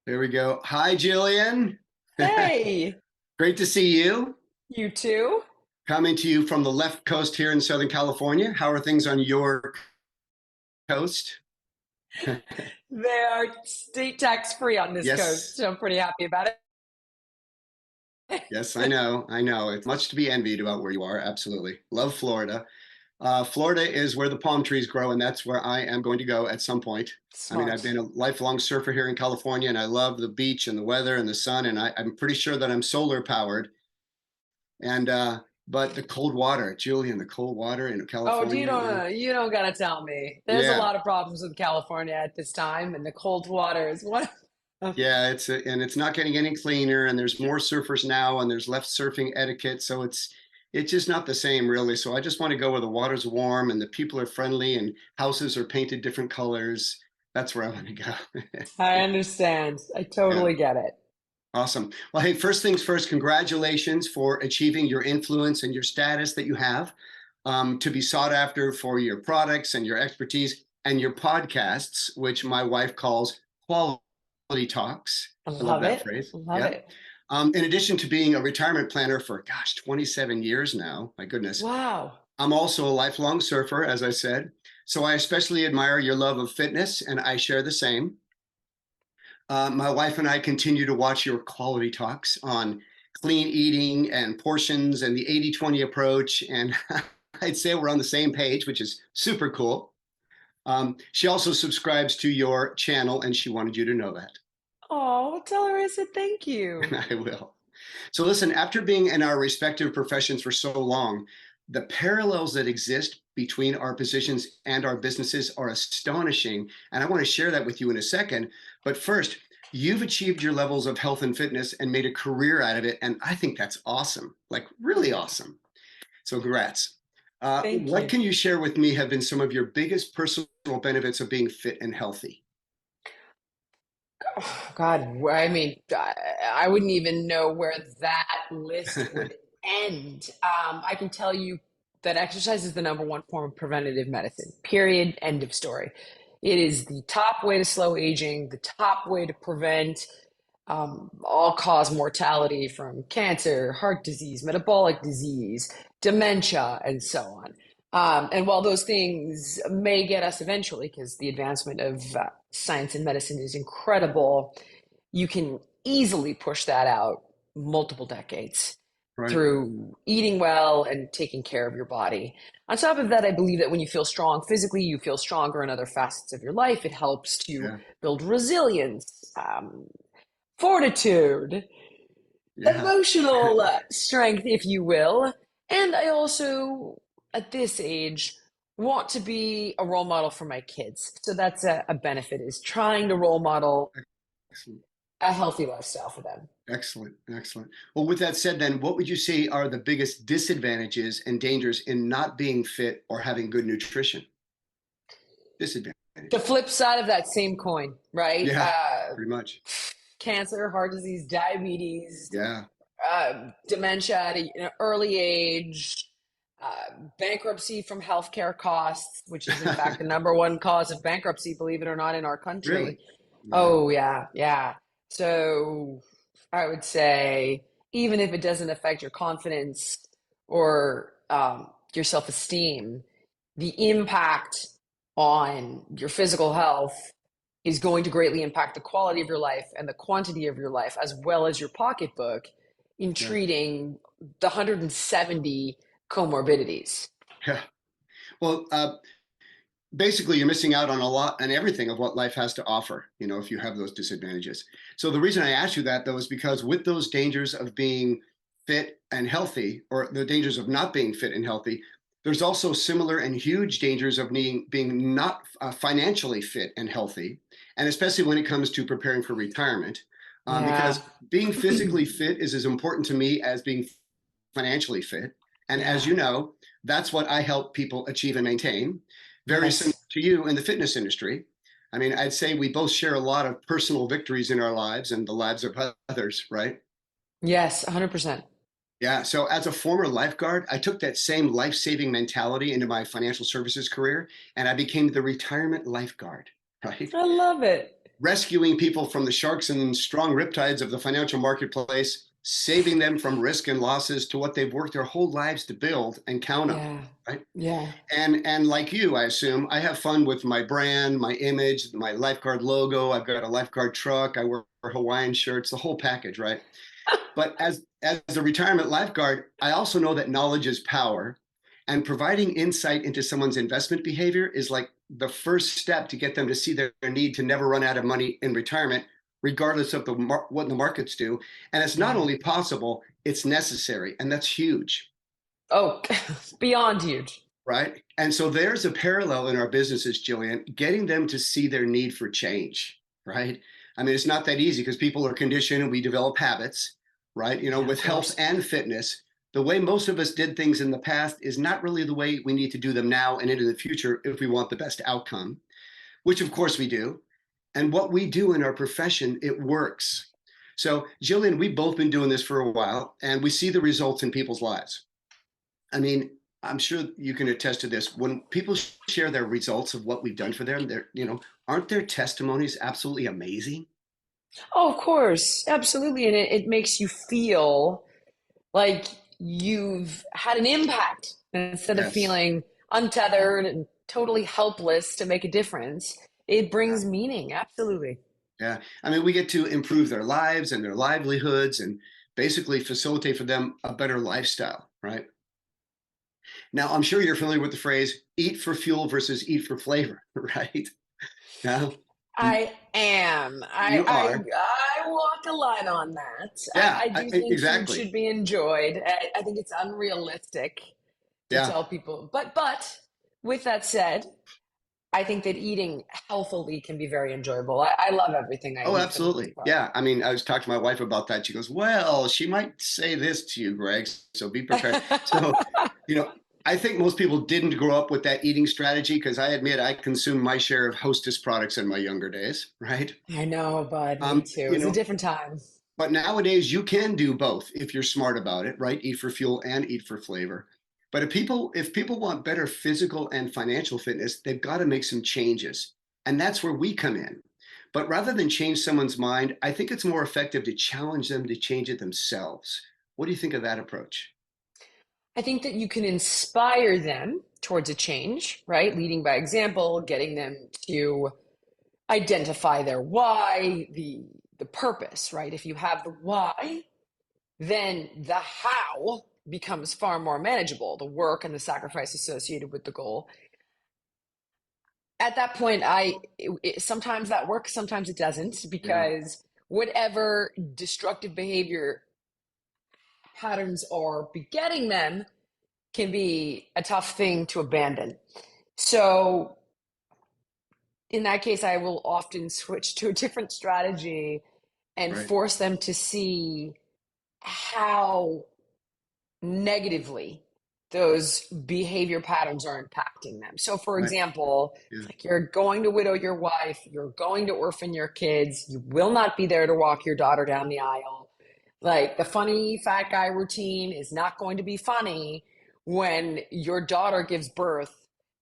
There we go. Hi, Jillian. Hey, Great to see you. you too? Coming to you from the left coast here in Southern California. How are things on your coast? They are state tax free on this coast, Yes, so I'm pretty happy about yes, I it. know. I know. It's much to be envied about where you are. Absolutely. Love Florida. Florida is where the palm trees grow, and that's where I am going to go at some point. I mean, I've Smart. been a lifelong surfer here in California, and I love the beach and the weather and the sun, and I'm pretty sure that I'm solar powered. And but the cold water, Julian, the cold water in Oh, California. you don't gotta tell me. There's a Yeah, lot of problems with California at this time, and the cold water is one of yeah, and it's not getting any cleaner, and there's more surfers now, and there's less surfing etiquette, so it's just not the same really. So I just want to go where the water's warm and the people are friendly and houses are painted different colors. That's where I want to go. I understand. I Yeah, totally get it. awesome. Well, hey, first things first, congratulations for achieving your influence and your status that you have, to be sought after for your products and your expertise and your podcasts, which my wife calls quality talks. I I love love that it. phrase. Love Yeah. it. In addition to being a retirement planner for, gosh, 27 years now, my goodness, Wow. I'm also a lifelong surfer, as I said. So I especially admire your love of fitness, and I share the same. My wife and I continue to watch your quality talks on clean eating and portions and the 80-20 approach. And I'd say we're on the same page, which is super cool. She also subscribes to your channel, and she wanted you to know that. Oh, tell her I said thank you. And I will. So, listen, after being in our respective professions for so long, the parallels that exist between our positions and our businesses are astonishing. And I want to share that with you in a second. But first, you've achieved your levels of health and fitness and made a career out of it. And I think that's awesome, like really awesome. So, congrats. Thank What you. can you share with me have been some of your biggest personal benefits of being fit and healthy? Oh, God, I mean, I wouldn't even know where that list would end. I can tell you that exercise is the number one form of preventative medicine, period, end of story. It is the top way to slow aging, the top way to prevent all cause mortality from cancer, heart disease, metabolic disease, dementia, and so on. And while those things may get us eventually, because the advancement of science and medicine is incredible, you can easily push that out multiple decades Right. through eating well and taking care of your body. On top of that, I believe that when you feel strong physically, you feel stronger in other facets of your life. It helps to Yeah. build resilience, fortitude, Yeah. emotional strength, if you will. And I also, at this age, want to be a role model for my kids. So that's a benefit is trying to role model Excellent. a healthy lifestyle for them. Excellent, excellent. Well, with that said, then, what would you say are the biggest disadvantages and dangers in not being fit or having good nutrition? The Disadvantages. flip side of that same coin, right? Yeah, pretty much. Cancer, heart disease, diabetes, Yeah, dementia at an early age, bankruptcy from healthcare costs, which is in fact the number one cause of bankruptcy, believe it or not, in our country. really. Wow. Oh, yeah, yeah. So I would say, even if it doesn't affect your confidence or your self esteem, the impact on your physical health is going to greatly impact the quality of your life and the quantity of your life, as well as your pocketbook in Yeah, treating the 170 comorbidities. yeah. Well, basically, you're missing out on a lot and everything of what life has to offer, if you have those disadvantages. So the reason I asked you that, though, is because with those dangers of being fit and healthy, or the dangers of not being fit and healthy, there's also similar and huge dangers of being not financially fit and healthy, and especially when it comes to preparing for retirement, Yeah, because being physically fit is as important to me as being financially fit. And as yeah, you know, that's what I help people achieve and maintain. Very similar yes, to you in the fitness industry. I mean, I'd say we both share a lot of personal victories in our lives and the lives of others, right? yes, 100%. Yeah. So, as a former lifeguard, I took that same life saving mentality into my financial services career and I became the retirement lifeguard, right? I love it. rescuing people from the sharks and strong riptides of the financial marketplace, saving them from risk and losses to what they've worked their whole lives to build and count on, Yeah. right? Yeah. And like you, I assume, I have fun with my brand, my image, my lifeguard logo. I've got a lifeguard truck. I wear Hawaiian shirts, the whole package, right? But as a retirement lifeguard, I also know that knowledge is power, and providing insight into someone's investment behavior is like the first step to get them to see their need to never run out of money in retirement, regardless of what the markets do. And it's not Yeah. only possible, it's necessary, and that's huge. Oh, beyond huge. Right. And so there's a parallel in our businesses, Jillian, getting them to see their need for change. Right. I mean, it's not that easy because people are conditioned and we develop habits, right? Yeah, of With health course. and fitness, the way most of us did things in the past is not really the way we need to do them now and into the future if we want the best outcome, which of course we do. And what we do in our profession, it works. So, Jillian, we've both been doing this for a while and we see the results in people's lives. I mean, I'm sure you can attest to this. When people share their results of what we've done for them, aren't their testimonies absolutely amazing? Oh, of course. Absolutely. And it makes you feel like you've had an impact instead of Yes. feeling untethered and totally helpless to make a difference. It Yeah. brings meaning. Absolutely. Yeah. I mean, we get to improve their lives and their livelihoods and basically facilitate for them a better lifestyle, right? Now, I'm sure you're familiar with the phrase eat for fuel versus eat for flavor, right? Yeah. You, I am. you are. I walk a line on that. Yeah, I do think food exactly. should be enjoyed. I think it's unrealistic to Yeah. tell people. But with that said, I think that eating healthily can be very enjoyable. I love everything I Oh, eat for the most absolutely. part. Yeah. I mean, I was talking to my wife about that. She goes, well, she might say this to you, Greg. So be prepared. So, you know, I think most people didn't grow up with that eating strategy because I admit I consumed my share of Hostess products in my younger days, right? I know, bud. Me Um, too. It you was a know, different time. but nowadays you can do both if you're smart about it, right? Eat for fuel and eat for flavor. But if people want better physical and financial fitness, they've got to make some changes. And that's where we come in. But rather than change someone's mind, I think it's more effective to challenge them to change it themselves. What do you think of that approach? I think that you can inspire them towards a change, right? Leading by example, getting them to identify their why, the purpose, right? If you have the why, then the how becomes far more manageable, the work and the sacrifice associated with the goal. At that point, sometimes that works, sometimes it doesn't, Yeah, because whatever destructive behavior patterns are begetting them can be a tough thing to abandon. So in that case, I will often switch to a different strategy and right, force them to see how negatively those behavior patterns are impacting them. So, for right. example, Yeah, it's like you're going to widow your wife, you're going to orphan your kids, you will not be there to walk your daughter down the aisle. Like the funny fat guy routine is not going to be funny when your daughter gives birth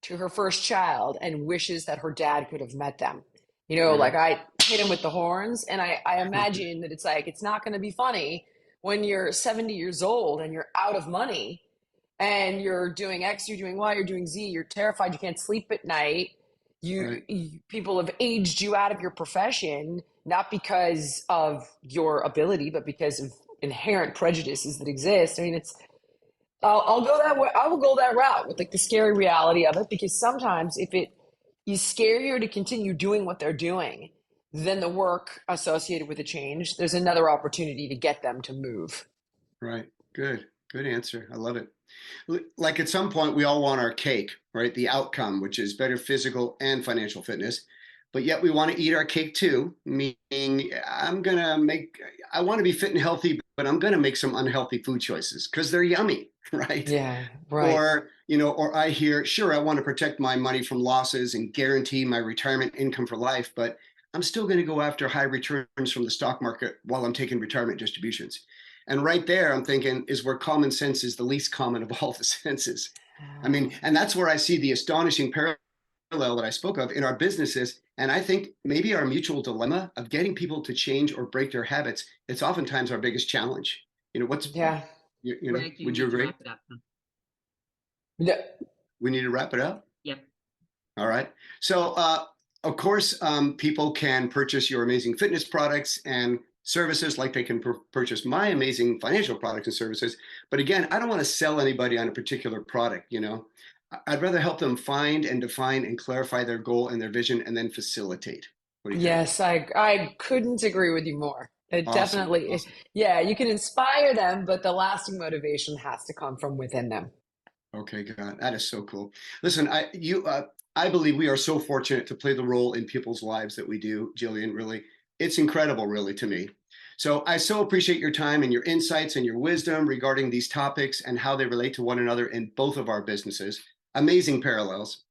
to her first child and wishes that her dad could have met them. right. Like I hit him with the horns, and I imagine that it's like, it's not going to be funny when you're 70 years old and you're out of money and you're doing X, you're doing Y, you're doing Z, you're terrified, you can't sleep at night. Right. People have aged you out of your profession, not because of your ability, but because of inherent prejudices that exist. I mean, I'll go that way. I will go that route with like the scary reality of it, because sometimes if it is scarier to continue doing what they're doing than the work associated with the change, there's another opportunity to get them to move. Right. Good. Good answer. I love it. Like at some point, we all want our cake, right? The outcome, which is better physical and financial fitness. But yet we want to eat our cake too, meaning I want to be fit and healthy, but I'm going to make some unhealthy food choices because they're yummy, right? Yeah, right. Or I hear, sure, I want to protect my money from losses and guarantee my retirement income for life, but I'm still going to go after high returns from the stock market while I'm taking retirement distributions. And right there, I'm thinking is where common sense is the least common of all the senses. I mean, Oh, and that's where I see the astonishing parallel that I spoke of in our businesses. And I think maybe our mutual dilemma of getting people to change or break their habits, it's oftentimes our biggest challenge. Yeah. Greg, you Would you need to agree? wrap it up. No. We need to wrap it up. Yep. All right. So, of course, people can purchase your amazing fitness products and services like they can purchase my amazing financial products and services. But again, I don't want to sell anybody on a particular product. I'd rather help them find and define and clarify their goal and their vision and then facilitate. What do you think? Yes, I couldn't agree with you more. It Awesome. definitely, Awesome. yeah, you can inspire them, but the lasting motivation has to come from within them. Okay, God, that is so cool. Listen, I believe we are so fortunate to play the role in people's lives that we do, Jillian. Really, it's incredible, really, to me. So I so appreciate your time and your insights and your wisdom regarding these topics and how they relate to one another in both of our businesses. Amazing parallels.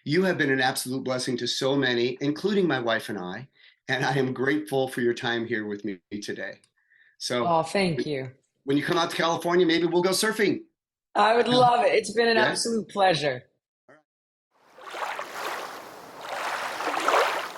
You have been an absolute blessing to so many, including my wife and I am grateful for your time here with me today. So Oh, thank you. when you come out to California, maybe we'll go surfing. I would love it. It's been an Yeah. absolute pleasure.